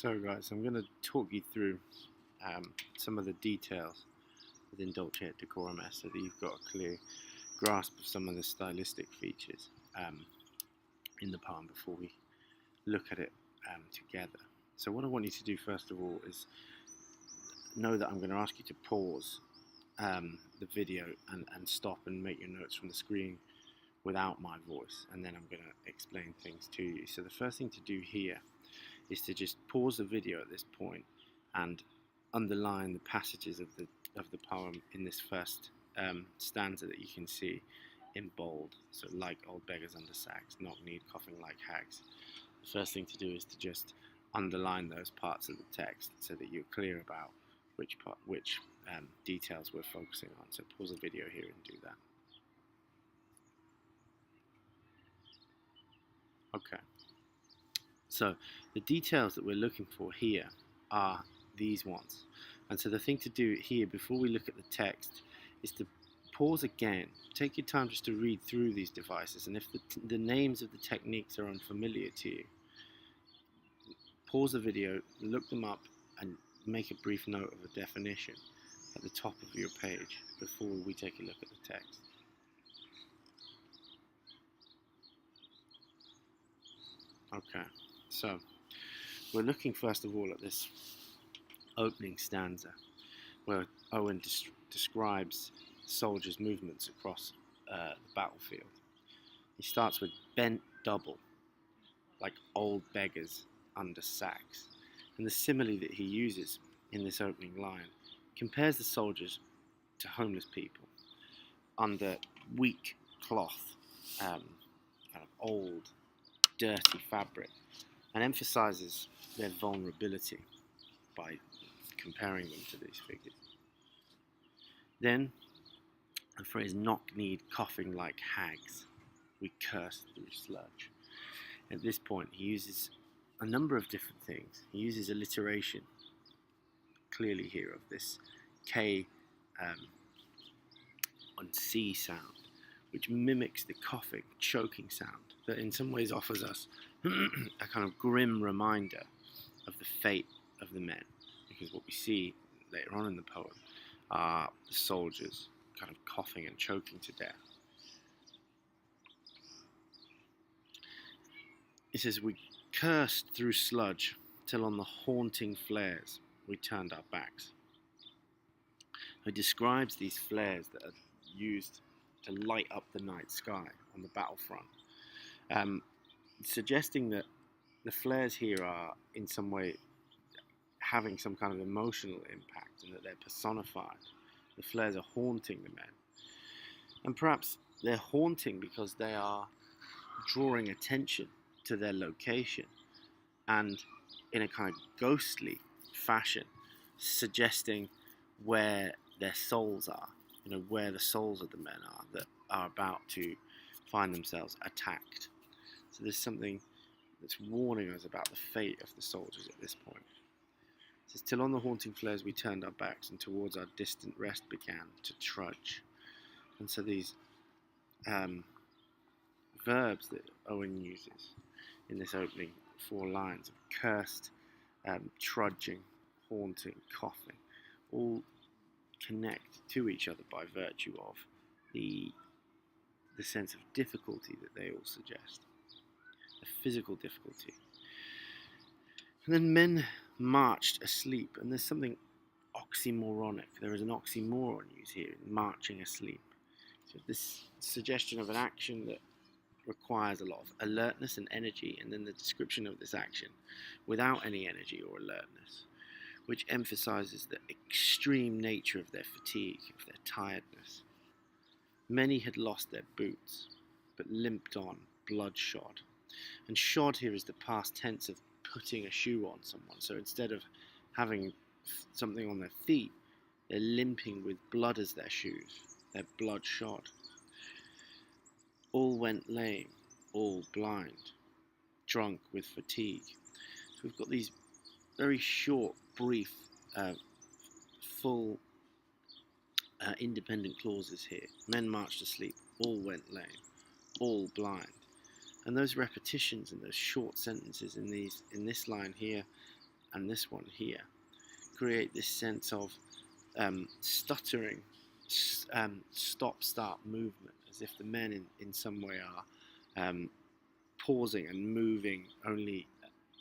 So guys, I'm going to talk you through some of the details within Dulce et Decorum Est so that you've got a clear grasp of some of the stylistic features in the poem before we look at it together. So what I want you to do first of all is know that I'm going to ask you to pause the video and stop and make your notes from the screen without my voice, and then I'm going to explain things to you. So the first thing to do here is to just pause the video at this point and underline the passages of the poem in this first stanza that you can see in bold. So, like old beggars under sacks, knock-kneed, coughing like hags. The first thing to do is to just underline those parts of the text so that you're clear about which details we're focusing on. So pause the video here and do that. Okay. So the details that we're looking for here are these ones. And so the thing to do here before we look at the text is to pause again. Take your time just to read through these devices, and if the names of the techniques are unfamiliar to you, pause the video, look them up, and make a brief note of a definition at the top of your page before we take a look at the text. Okay, so we're looking first of all at this opening stanza where Owen describes soldiers' movements across the battlefield. He starts with bent double, like old beggars under sacks. And the simile that he uses in this opening line compares the soldiers to homeless people under weak cloth, kind of old, dirty fabric, and emphasizes their vulnerability by comparing them to these figures. Then the phrase knock-kneed, coughing like hags, we curse through sludge. At this point he uses a number of different things. He uses alliteration clearly here of this K on C sound, which mimics the coughing, choking sound that in some ways offers us a kind of grim reminder of the fate of the men, because what we see later on in the poem are the soldiers kind of coughing and choking to death. It says, we cursed through sludge till on the haunting flares we turned our backs. He describes these flares that are used to light up the night sky on the battlefront, suggesting that the flares here are in some way having some kind of emotional impact and that they're personified. The flares are haunting the men, and perhaps they're haunting because they are drawing attention to their location and in a kind of ghostly fashion suggesting where their souls are, where the souls of the men are that are about to find themselves attacked. So there's something that's warning us about the fate of the soldiers at this point. It says, till on the haunting flares we turned our backs, and towards our distant rest began to trudge. And so these verbs that Owen uses in this opening 4 lines of cursed, trudging, haunting, coughing, all connect to each other by virtue of the sense of difficulty that they all suggest, a physical difficulty. And then men marched asleep, and there's something oxymoronic. There is an oxymoron used here, marching asleep. So this suggestion of an action that requires a lot of alertness and energy, and then the description of this action without any energy or alertness, which emphasizes the extreme nature of their fatigue, of their tiredness. Many had lost their boots, but limped on, bloodshod. And shod here is the past tense of putting a shoe on someone. So instead of having something on their feet, they're limping with blood as their shoes. They're bloodshod. All went lame, all blind, drunk with fatigue. So we've got these very short, brief, full, independent clauses here. Men marched asleep, all went lame, all blind. And those repetitions and those short sentences in this line here and this one here create this sense of stuttering, stop-start movement, as if the men in some way are pausing and moving only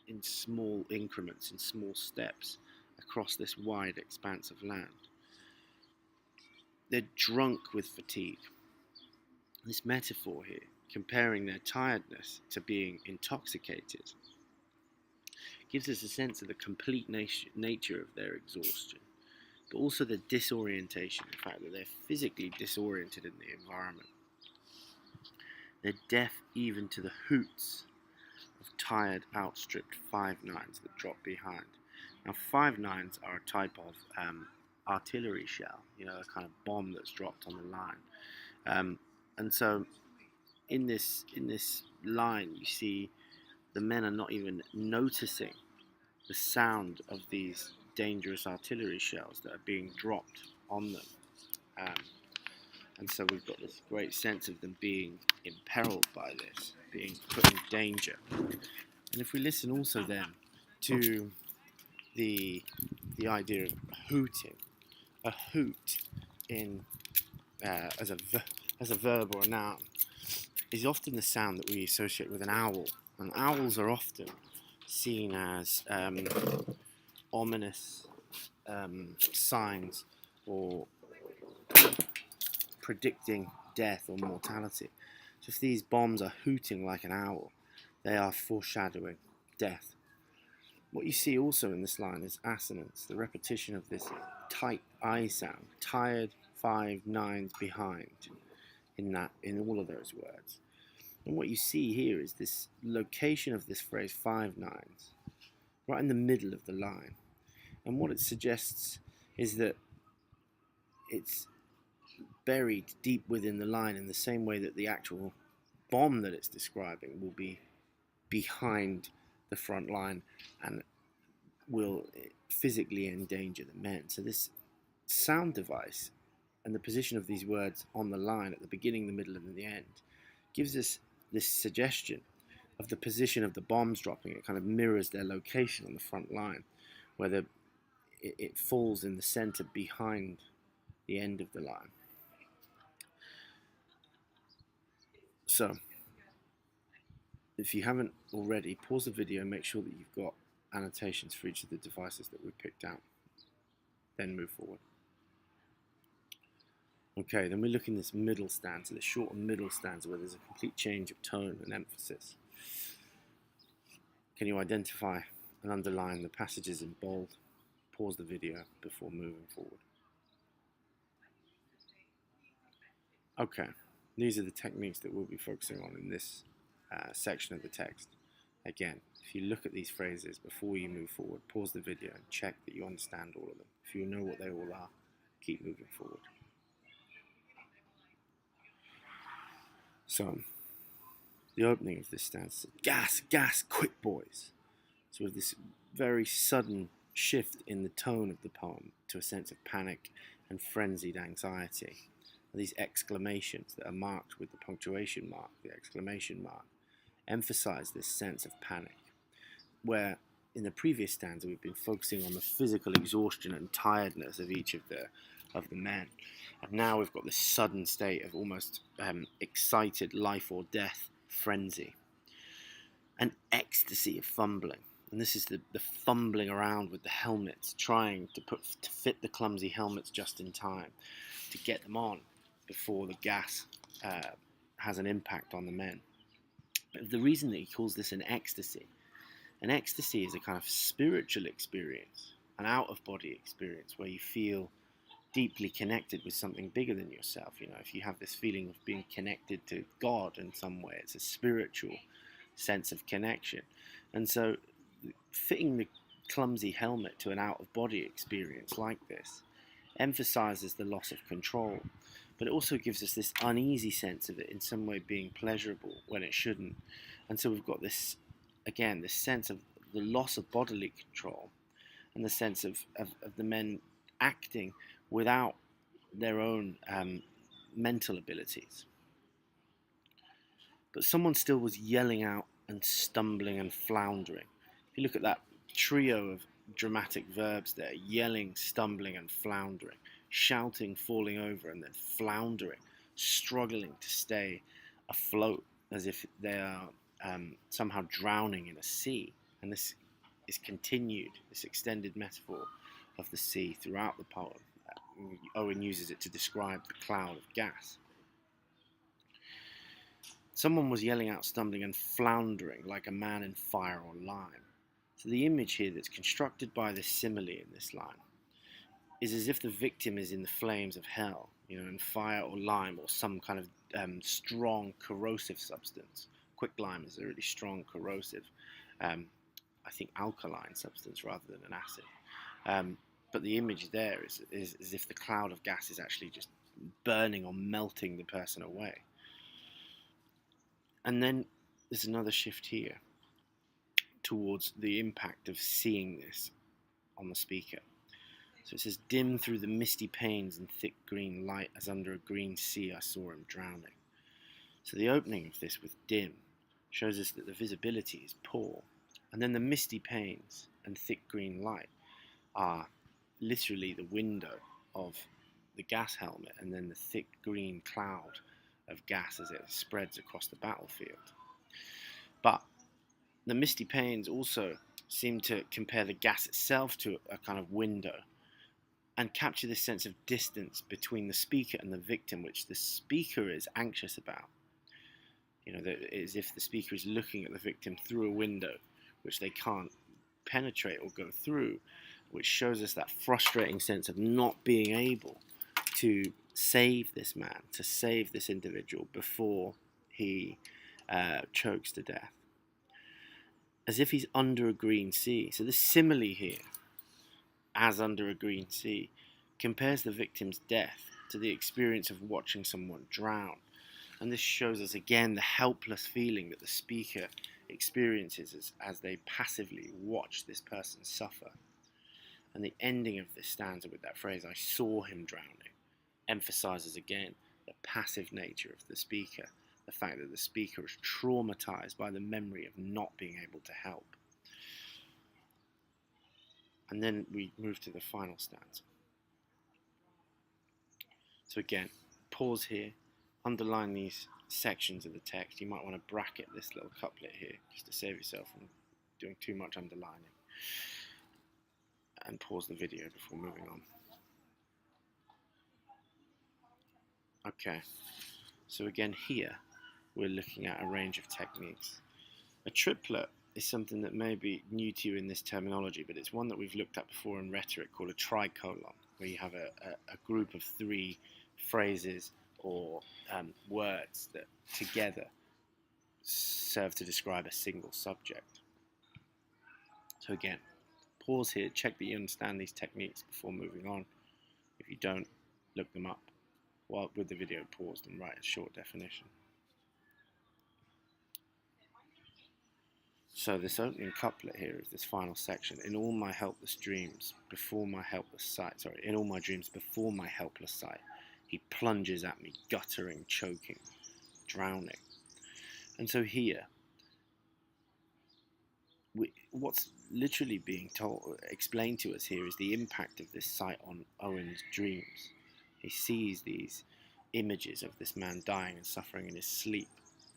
in small increments, in small steps across this wide expanse of land. They're drunk with fatigue. This metaphor here, comparing their tiredness to being intoxicated, gives us a sense of the complete nature of their exhaustion, but also the disorientation, the fact that they're physically disoriented in the environment. They're deaf even to the hoots of tired, outstripped 5.9s that drop behind. Now, 5.9s are a type of artillery shell, a kind of bomb that's dropped on the line. And so in this line, you see the men are not even noticing the sound of these dangerous artillery shells that are being dropped on them. And so we've got this great sense of them being imperiled by this, being put in danger. And if we listen also then to the idea of hooting, a hoot in as a verb or a noun is often the sound that we associate with an owl. And owls are often seen as ominous signs or predicting death or mortality. So if these bombs are hooting like an owl, they are foreshadowing death. What you see also in this line is assonance, the repetition of this tight I sound, tired 5.9s behind in all of those words. And what you see here is this location of this phrase 5.9s right in the middle of the line. And what it suggests is that it's buried deep within the line in the same way that the actual bomb that it's describing will be behind the front line and will physically endanger the men. So this sound device and the position of these words on the line at the beginning, the middle, and the end gives us this suggestion of the position of the bombs dropping. It kind of mirrors their location on the front line, where it falls in the center behind the end of the line. So, if you haven't already, pause the video and make sure that you've got annotations for each of the devices that we picked out. Then move forward. Okay, then we look in this middle stanza, this short middle stanza where there's a complete change of tone and emphasis. Can you identify and underline the passages in bold? Pause the video before moving forward. Okay, these are the techniques that we'll be focusing on in this section of the text. Again, if you look at these phrases before you move forward, pause the video and check that you understand all of them. If you know what they all are, keep moving forward. So, the opening of this stanza, gas, gas, quick boys. So with this very sudden shift in the tone of the poem to a sense of panic and frenzied anxiety. These exclamations that are marked with the punctuation mark, the exclamation mark, emphasize this sense of panic, where in the previous stanza we've been focusing on the physical exhaustion and tiredness of each of the men, and now we've got this sudden state of almost excited life or death frenzy, an ecstasy of fumbling. And this is the fumbling around with the helmets, trying to fit the clumsy helmets just in time to get them on before the gas has an impact on the men. But the reason that he calls this an ecstasy is a kind of spiritual experience, an out-of-body experience where you feel deeply connected with something bigger than yourself. If you have this feeling of being connected to God in some way, it's a spiritual sense of connection. And so fitting the clumsy helmet to an out-of-body experience like this emphasizes the loss of control, but it also gives us this uneasy sense of it in some way being pleasurable when it shouldn't. And so we've got this, again, this sense of the loss of bodily control and the sense of the men acting without their own mental abilities. But someone still was yelling out and stumbling and floundering. If you look at that trio dramatic verbs there: yelling, stumbling, and floundering, shouting, falling over, and then floundering, struggling to stay afloat as if they are somehow drowning in a sea. And this is continued, this extended metaphor of the sea throughout the poem. Owen uses it to describe the cloud of gas. Someone was yelling out, stumbling, and floundering like a man in fire or lime. So the image here that's constructed by this simile in this line is as if the victim is in the flames of hell, in fire or lime or some kind of strong corrosive substance. Quicklime is a really strong corrosive, I think alkaline substance rather than an acid. But the image there is as if the cloud of gas is actually just burning or melting the person away. And then there's another shift here towards the impact of seeing this on the speaker. So it says, dim through the misty panes and thick green light, as under a green sea I saw him drowning. So the opening of this with dim shows us that the visibility is poor. And then the misty panes and thick green light are literally the window of the gas helmet, and then the thick green cloud of gas as it spreads across the battlefield. But the misty panes also seem to compare the gas itself to a kind of window and capture this sense of distance between the speaker and the victim, which the speaker is anxious about. As if the speaker is looking at the victim through a window which they can't penetrate or go through, which shows us that frustrating sense of not being able to save this man, to save this individual before he chokes to death. As if he's under a green sea. So the simile here, as under a green sea, compares the victim's death to the experience of watching someone drown. And this shows us again the helpless feeling that the speaker experiences as they passively watch this person suffer. And the ending of this stanza with that phrase, I saw him drowning, emphasizes again the passive nature of the speaker, the fact that the speaker is traumatized by the memory of not being able to help. And then we move to the final stanza. So again, pause here, underline these sections of the text. You might want to bracket this little couplet here just to save yourself from doing too much underlining. And pause the video before moving on. Okay, so again here we're looking at a range of techniques. A triplet is something that may be new to you in this terminology, but it's one that we've looked at before in rhetoric called a tricolon, where you have a group of three phrases or words that together serve to describe a single subject. So again, pause here, check that you understand these techniques before moving on. If you don't, look them up with the video paused and write a short definition. So this opening couplet here is this final section. In all my helpless dreams, before my helpless sight, in all my dreams before my helpless sight, he plunges at me, guttering, choking, drowning. And so here, what's literally being explained to us here is the impact of this sight on Owen's dreams. He sees these images of this man dying and suffering in his sleep,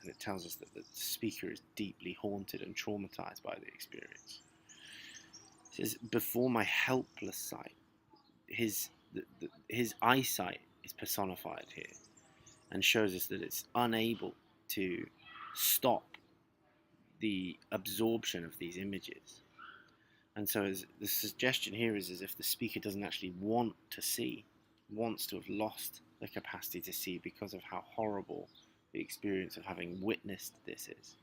and it tells us that the speaker is deeply haunted and traumatized by the experience. It says, before my helpless sight, his eyesight is personified here and shows us that it's unable to stop the absorption of these images. And so the suggestion here is as if the speaker doesn't actually want to see, wants to have lost the capacity to see because of how horrible the experience of having witnessed this is.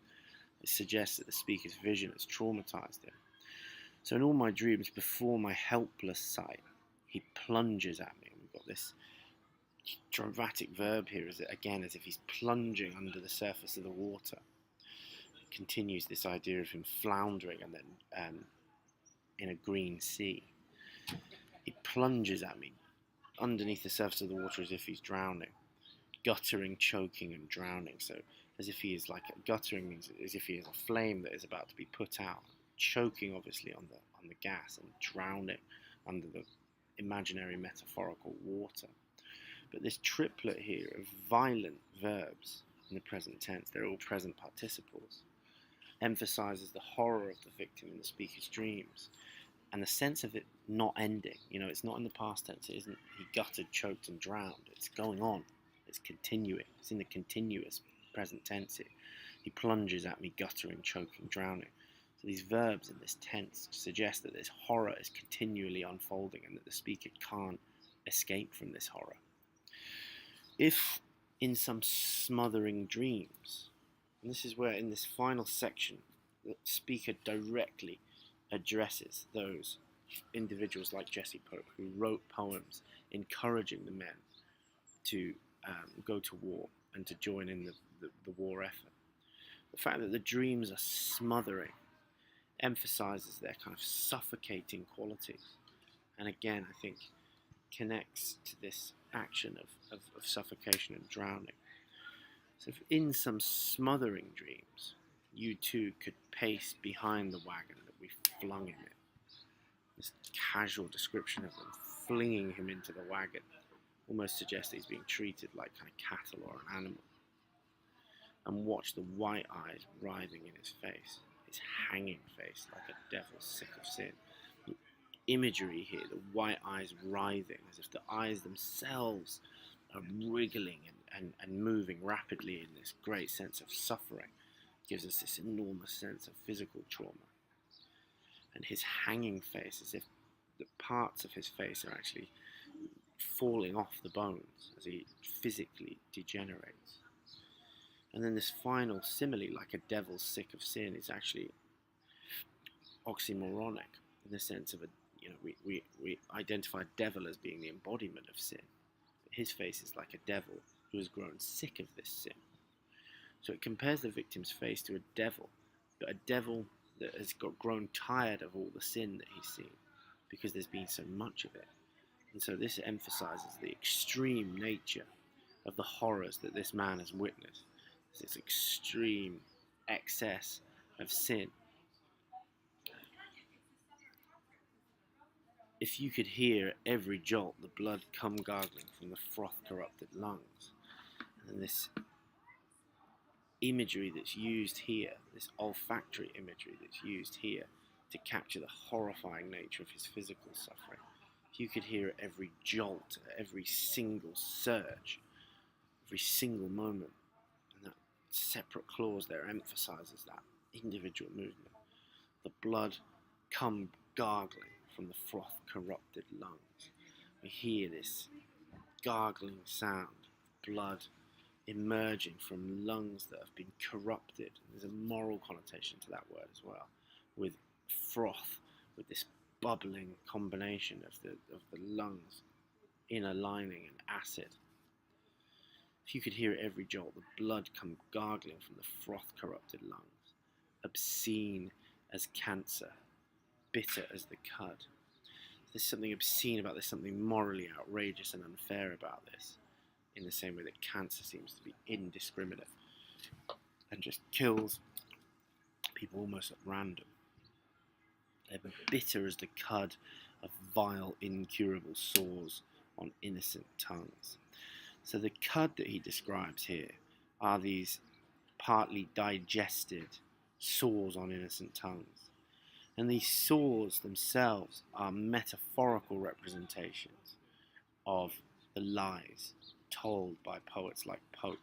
It suggests that the speaker's vision has traumatized him. So in all my dreams, before my helpless sight, he plunges at me. We've got this dramatic verb here, as if he's plunging under the surface of the water. It continues this idea of him floundering and then in a green sea. He plunges at me underneath the surface of the water as if he's drowning, guttering, choking, and drowning. So as if he is guttering means as if he is a flame that is about to be put out. choking obviously on the gas and drowning under the imaginary metaphorical water. But this triplet here of violent verbs in the present tense, they're all present participles, emphasizes the horror of the victim in the speaker's dreams and the sense of it not ending. It's not in the past tense. It isn't he gutted, choked, and drowned. It's going on. It's continuing. It's in the continuous present tense here. He plunges at me, guttering, choking, drowning. So these verbs in this tense suggest that this horror is continually unfolding and that the speaker can't escape from this horror. If in some smothering dreams, and this is where in this final section the speaker directly addresses those individuals like Jesse Pope who wrote poems encouraging the men to go to war and to join in the war effort. The fact that the dreams are smothering emphasizes their kind of suffocating qualities, and again I think connects to this action of suffocation and drowning. So if in some smothering dreams you too could pace behind the wagon that we flung him in, this casual description of them flinging him into the wagon almost suggests that he's being treated like kind of cattle or an animal, and watch the white eyes writhing in his face, his hanging face like a devil sick of sin. The imagery here, the white eyes writhing as if the eyes themselves are wriggling and moving rapidly in this great sense of suffering, gives us this enormous sense of physical trauma. And his hanging face, as if the parts of his face are actually falling off the bones as he physically degenerates. And then this final simile, like a devil sick of sin, is actually oxymoronic in the sense of we identify devil as being the embodiment of sin. But his face is like a devil who has grown sick of this sin. So it compares the victim's face to a devil, but a devil that has grown tired of all the sin that he's seen because there's been so much of it. And so this emphasizes the extreme nature of the horrors that this man has witnessed. This extreme excess of sin. If you could hear at every jolt the blood come gargling from the froth-corrupted lungs, and this imagery that's used here, this olfactory imagery that's used here to capture the horrifying nature of his physical suffering, if you could hear at every jolt, at every single surge, every single moment, and that separate clause there emphasizes that individual movement. The blood come gargling from the froth-corrupted lungs. We hear this gargling sound of blood emerging from lungs that have been corrupted. There's a moral connotation to that word as well, with froth, with this bubbling combination of the lungs, inner lining and acid. If you could hear at every jolt, the blood come gargling from the froth-corrupted lungs, obscene as cancer, bitter as the cud. There's something obscene about this, something morally outrageous and unfair about this, in the same way that cancer seems to be indiscriminate and just kills people almost at random. They're bitter as the cud of vile, incurable sores on innocent tongues. So the cud that he describes here are these partly digested sores on innocent tongues. And these sores themselves are metaphorical representations of the lies told by poets like Pope,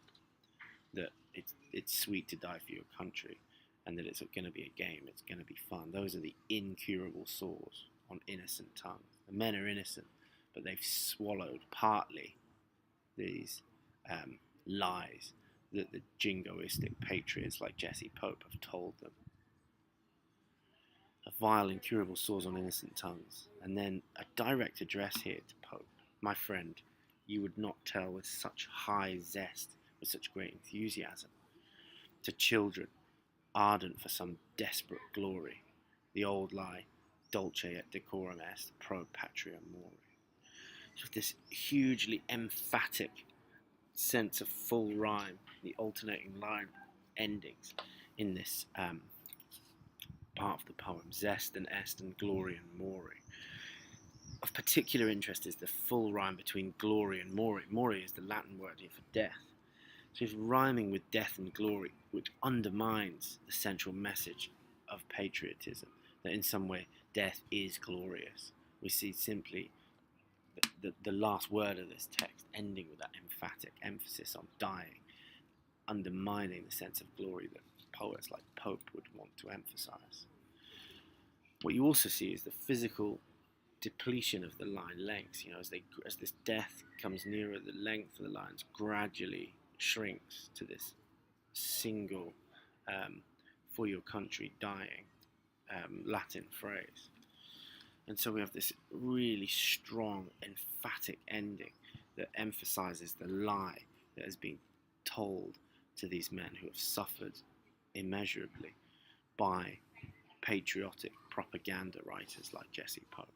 that it's sweet to die for your country, and that it's going to be a game, it's going to be fun. Those are the incurable sores on innocent tongues. The men are innocent, but they've swallowed partly these lies that the jingoistic patriots like Jesse Pope have told them. A vile, incurable sores on innocent tongues. And then a direct address here to Pope. My friend, you would not tell with such high zest, with such great enthusiasm. To children, ardent for some desperate glory, the old lie, Dulce et Decorum Est, pro patria mori. So this hugely emphatic sense of full rhyme, the alternating line endings in this part of the poem, Zest and Est and Glory and Mori. Of particular interest is the full rhyme between glory and mori. Mori is the Latin word here for death. So it's rhyming with death and glory, which undermines the central message of patriotism, that in some way death is glorious. We see simply the last word of this text ending with that emphatic emphasis on dying, undermining the sense of glory that poets like Pope would want to emphasize. What you also see is the physical depletion of the line lengths. As this death comes nearer, the length of the lines gradually shrinks to this single for your country dying Latin phrase. And so we have this really strong, emphatic ending that emphasizes the lie that has been told to these men who have suffered immeasurably by patriotic propaganda writers like Jesse Pope.